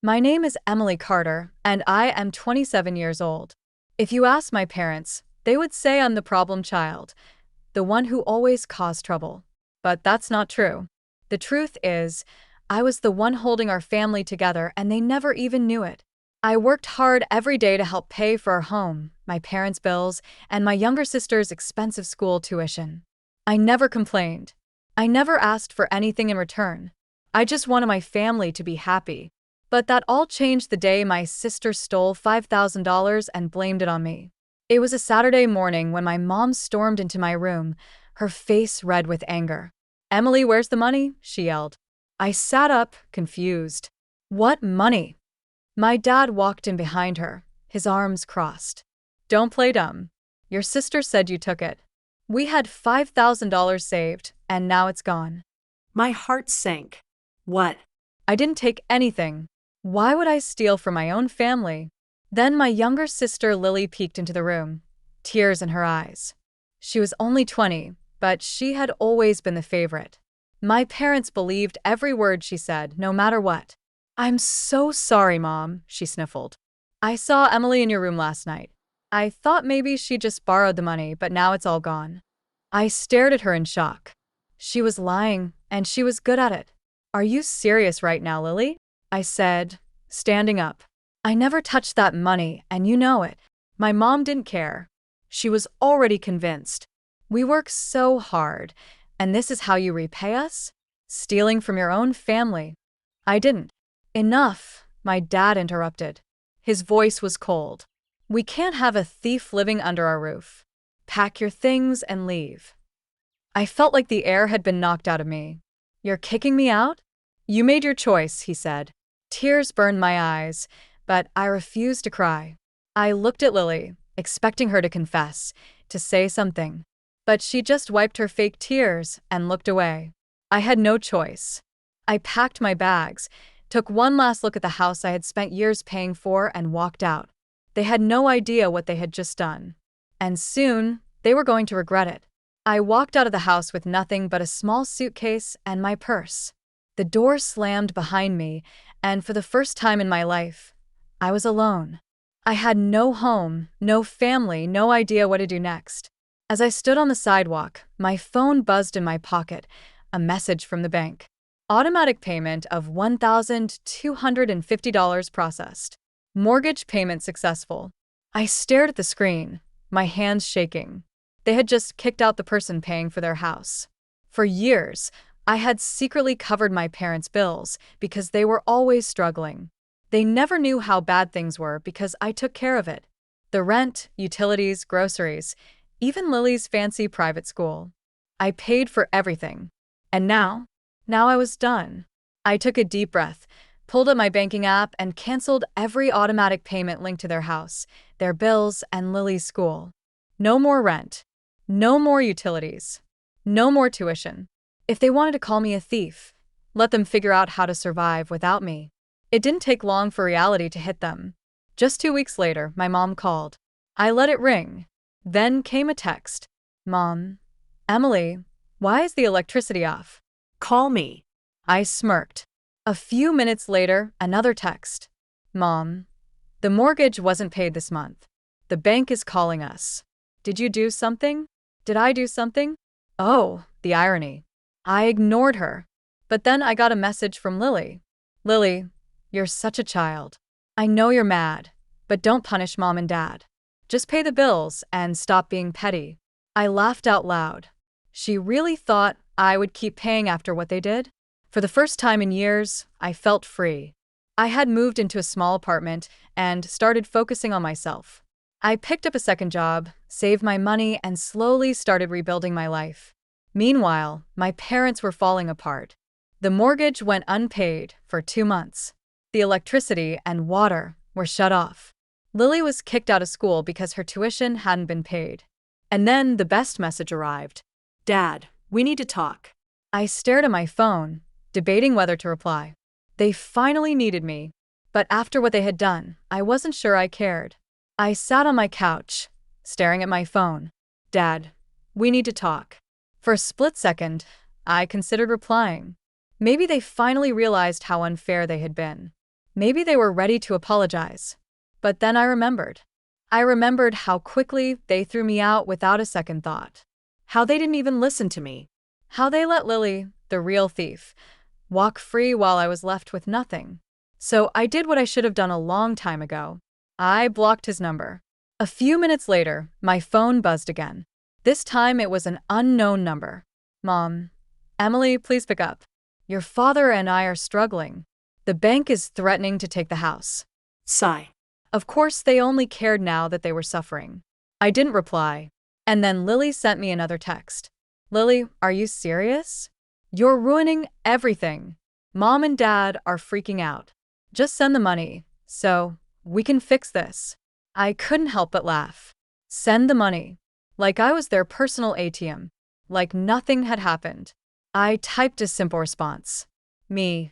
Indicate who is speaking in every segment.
Speaker 1: My name is Emily Carter, and I am 27 years old. If you ask my parents, they would say I'm the problem child, the one who always caused trouble. But that's not true. The truth is, I was the one holding our family together, and they never even knew it. I worked hard every day to help pay for our home, my parents' bills, and my younger sister's expensive school tuition. I never complained. I never asked for anything in return. I just wanted my family to be happy. But that all changed the day my sister stole $5,000 and blamed it on me. It was a Saturday morning when my mom stormed into my room, her face red with anger. "Emily, where's the money?" she yelled. I sat up, confused. "What money?" My dad walked in behind her, his arms crossed. "Don't play dumb. Your sister said you took it. We had $5,000 saved, and now it's gone."
Speaker 2: My heart sank. What?
Speaker 1: I didn't take anything. Why would I steal from my own family? Then my younger sister Lily peeked into the room, tears in her eyes. She was only 20, but she had always been the favorite. My parents believed every word she said, no matter what. "I'm so sorry, Mom," she sniffled. "I saw Emily in your room last night. I thought maybe she just borrowed the money, but now it's all gone." I stared at her in shock. She was lying, and she was good at it. "Are you serious right now, Lily?" I said, standing up. "I never touched that money, and you know it." My mom didn't care. She was already convinced. "We work so hard, and this is how you repay us? Stealing from your own family." I didn't. "Enough," my dad interrupted. His voice was cold. "We can't have a thief living under our roof. Pack your things and leave." I felt like the air had been knocked out of me. "You're kicking me out?" "You made your choice," he said. Tears burned my eyes, but I refused to cry. I looked at Lily, expecting her to confess, to say something. But she just wiped her fake tears and looked away. I had no choice. I packed my bags, took one last look at the house I had spent years paying for, and walked out. They had no idea what they had just done. And soon, they were going to regret it. I walked out of the house with nothing but a small suitcase and my purse. The door slammed behind me, and for the first time in my life, I was alone. I had no home, no family, no idea what to do next. As I stood on the sidewalk, my phone buzzed in my pocket, a message from the bank. Automatic payment of $1,250 processed. Mortgage payment successful. I stared at the screen, my hands shaking. They had just kicked out the person paying for their house. For years, I had secretly covered my parents' bills because they were always struggling. They never knew how bad things were because I took care of it. The rent, utilities, groceries, even Lily's fancy private school. I paid for everything. And now I was done. I took a deep breath, pulled up my banking app, and canceled every automatic payment linked to their house, their bills, and Lily's school. No more rent. No more utilities. No more tuition. If they wanted to call me a thief, let them figure out how to survive without me. It didn't take long for reality to hit them. Just 2 weeks later, my mom called. I let it ring. Then came a text. "Mom, Emily, why is the electricity off?"
Speaker 2: Call me.
Speaker 1: I smirked. A few minutes later, another text. "Mom, the mortgage wasn't paid this month. The bank is calling us. Did you do something? Did I do something?" Oh, the irony. I ignored her. But then I got a message from Lily. "Lily, you're such a child. I know you're mad, but don't punish Mom and Dad. Just pay the bills and stop being petty." I laughed out loud. She really thought I would keep paying after what they did? For the first time in years, I felt free. I had moved into a small apartment and started focusing on myself. I picked up a second job, saved my money, and slowly started rebuilding my life. Meanwhile, my parents were falling apart. The mortgage went unpaid for 2 months. The electricity and water were shut off. Lily was kicked out of school because her tuition hadn't been paid. And then the best message arrived.
Speaker 2: "Dad, we need to talk."
Speaker 1: I stared at my phone, debating whether to reply. They finally needed me. But after what they had done, I wasn't sure I cared. I sat on my couch, staring at my phone. "Dad, we need to talk." For a split second, I considered replying. Maybe they finally realized how unfair they had been. Maybe they were ready to apologize. But then I remembered. I remembered how quickly they threw me out without a second thought.
Speaker 2: How they didn't even listen to me.
Speaker 1: How they let Lily, the real thief, walk free while I was left with nothing. So I did what I should have done a long time ago. I blocked his number. A few minutes later, my phone buzzed again. This time it was an unknown number. Mom. Emily, please pick up. Your father and I are struggling. The bank is threatening to take the house.
Speaker 2: Sigh.
Speaker 1: Of course, they only cared now that they were suffering. I didn't reply. And then Lily sent me another text. Lily, are you serious? You're ruining everything. Mom and Dad are freaking out. Just send the money, so we can fix this. I couldn't help but laugh. Send the money. Like I was their personal ATM. Like nothing had happened. I typed a simple response. Me.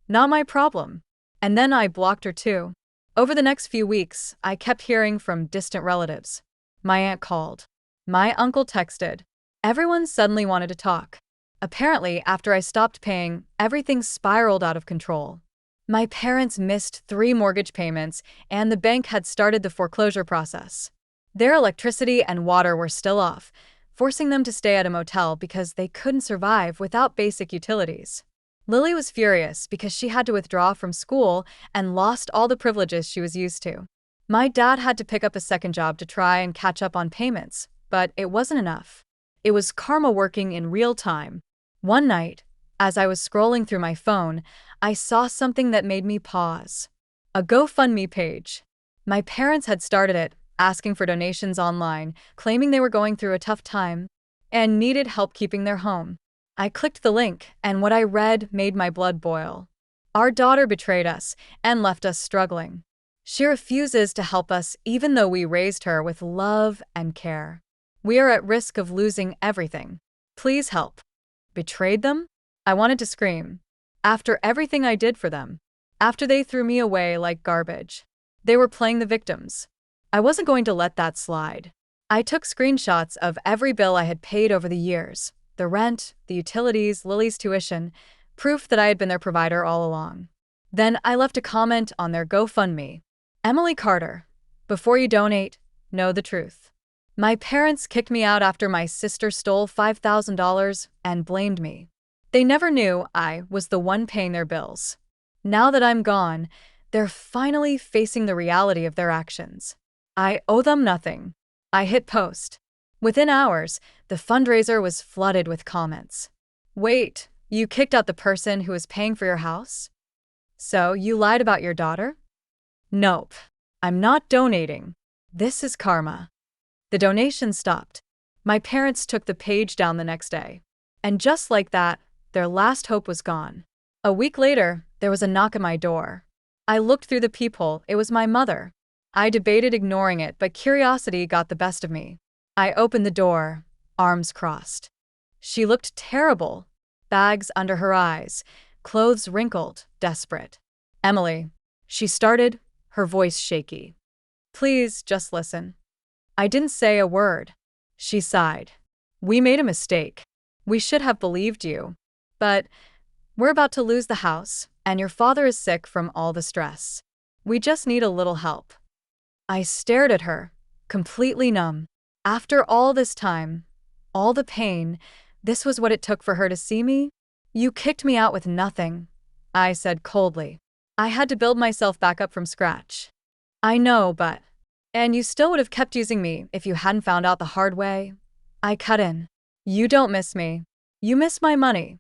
Speaker 1: Not my problem. And then I blocked her too. Over the next few weeks, I kept hearing from distant relatives. My aunt called. My uncle texted. Everyone suddenly wanted to talk. Apparently, after I stopped paying, everything spiraled out of control. My parents missed 3 mortgage payments, and the bank had started the foreclosure process. Their electricity and water were still off, forcing them to stay at a motel because they couldn't survive without basic utilities. Lily was furious because she had to withdraw from school and lost all the privileges she was used to. My dad had to pick up a second job to try and catch up on payments, but it wasn't enough. It was karma working in real time. One night, as I was scrolling through my phone, I saw something that made me pause. A GoFundMe page. My parents had started it, asking for donations online, claiming they were going through a tough time and needed help keeping their home. I clicked the link, and what I read made my blood boil. Our daughter betrayed us and left us struggling. She refuses to help us even though we raised her with love and care. We are at risk of losing everything. Please help. Betrayed them? I wanted to scream. After everything I did for them. After they threw me away like garbage. They were playing the victims. I wasn't going to let that slide. I took screenshots of every bill I had paid over the years. The rent, the utilities, Lily's tuition, proof that I had been their provider all along. Then I left a comment on their GoFundMe. Emily Carter, before you donate, know the truth. My parents kicked me out after my sister stole $5,000 and blamed me. They never knew I was the one paying their bills. Now that I'm gone, they're finally facing the reality of their actions. I owe them nothing. I hit post. Within hours, the fundraiser was flooded with comments. Wait, you kicked out the person who was paying for your house? So you lied about your daughter? Nope. I'm not donating. This is karma. The donation stopped. My parents took the page down the next day. And just like that, their last hope was gone. A week later, there was a knock at my door. I looked through the peephole. It was my mother. I debated ignoring it, but curiosity got the best of me. I opened the door, arms crossed. She looked terrible. Bags under her eyes, clothes wrinkled, desperate. Emily, she started, her voice shaky. Please, just listen. I didn't say a word. She sighed. We made a mistake. We should have believed you. But we're about to lose the house, and your father is sick from all the stress. We just need a little help. I stared at her, completely numb. After all this time, all the pain, this was what it took for her to see me? You kicked me out with nothing, I said coldly. I had to build myself back up from scratch. I know, but... And you still would have kept using me if you hadn't found out the hard way. I cut in. You don't miss me. You miss my money.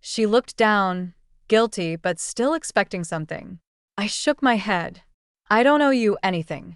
Speaker 1: She looked down, guilty but still expecting something. I shook my head. I don't owe you anything.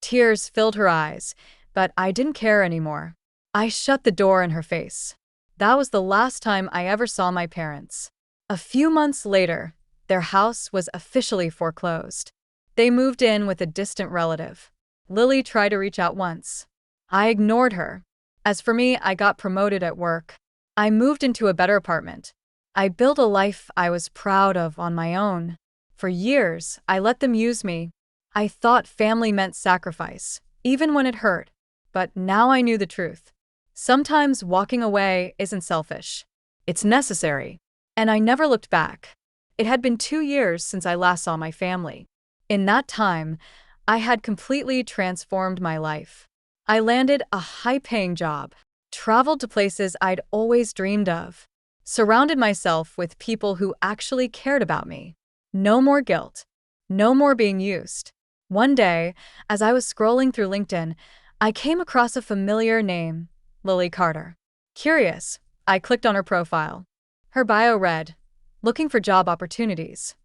Speaker 1: Tears filled her eyes, but I didn't care anymore. I shut the door in her face. That was the last time I ever saw my parents. A few months later, their house was officially foreclosed. They moved in with a distant relative. Lily tried to reach out once. I ignored her. As for me, I got promoted at work. I moved into a better apartment. I built a life I was proud of on my own. For years, I let them use me. I thought family meant sacrifice, even when it hurt. But now I knew the truth. Sometimes walking away isn't selfish. It's necessary. And I never looked back. It had been 2 years since I last saw my family. In that time, I had completely transformed my life. I landed a high-paying job, traveled to places I'd always dreamed of, surrounded myself with people who actually cared about me. No more guilt. No more being used. One day, as I was scrolling through LinkedIn, I came across a familiar name, Lily Carter. Curious, I clicked on her profile. Her bio read, "Looking for job opportunities.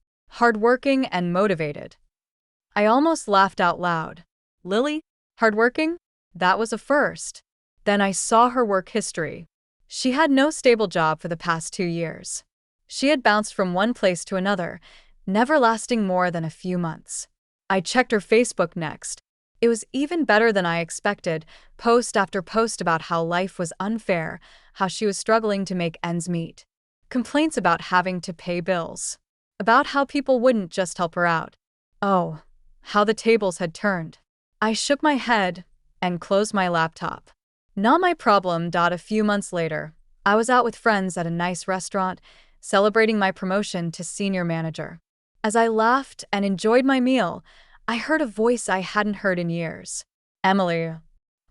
Speaker 1: Hardworking and motivated." I almost laughed out loud. Lily? Hardworking? That was a first. Then I saw her work history. She had no stable job for the past 2 years. She had bounced from one place to another, never lasting more than a few months. I checked her Facebook next. It was even better than I expected, post after post about how life was unfair, how she was struggling to make ends meet. Complaints about having to pay bills. About how people wouldn't just help her out. Oh, how the tables had turned. I shook my head and closed my laptop. Not my problem. A few months later, I was out with friends at a nice restaurant, celebrating my promotion to senior manager. As I laughed and enjoyed my meal, I heard a voice I hadn't heard in years. "Emily."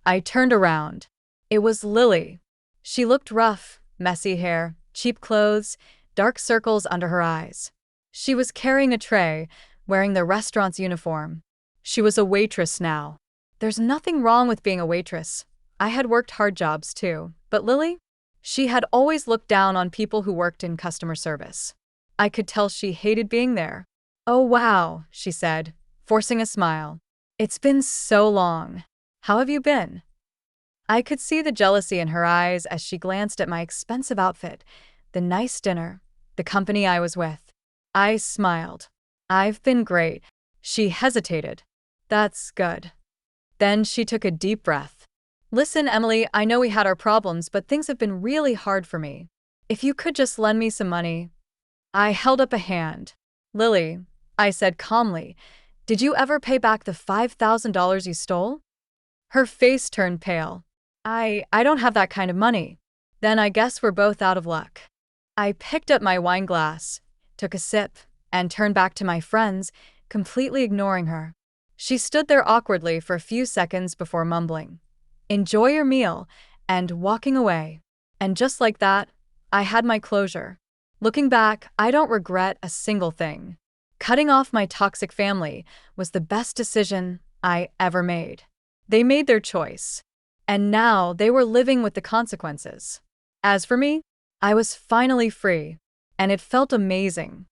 Speaker 1: I turned around. It was Lily. She looked rough, messy hair, cheap clothes, dark circles under her eyes. She was carrying a tray, wearing the restaurant's uniform. She was a waitress now. There's nothing wrong with being a waitress. I had worked hard jobs too, but Lily? She had always looked down on people who worked in customer service. I could tell she hated being there. "Oh wow," she said, forcing a smile. "It's been so long. How have you been?" I could see the jealousy in her eyes as she glanced at my expensive outfit, the nice dinner, the company I was with. I smiled. "I've been great." She hesitated. "That's good." Then she took a deep breath. "Listen, Emily, I know we had our problems, but things have been really hard for me. If you could just lend me some money." I held up a hand. "Lily," I said calmly, "did you ever pay back the $5,000 you stole?" Her face turned pale. I don't have that kind of money." "Then I guess we're both out of luck." I picked up my wine glass, took a sip, and turned back to my friends, completely ignoring her. She stood there awkwardly for a few seconds before mumbling, "Enjoy your meal," and walking away. And just like that, I had my closure. Looking back, I don't regret a single thing. Cutting off my toxic family was the best decision I ever made. They made their choice, and now they were living with the consequences. As for me, I was finally free, and it felt amazing.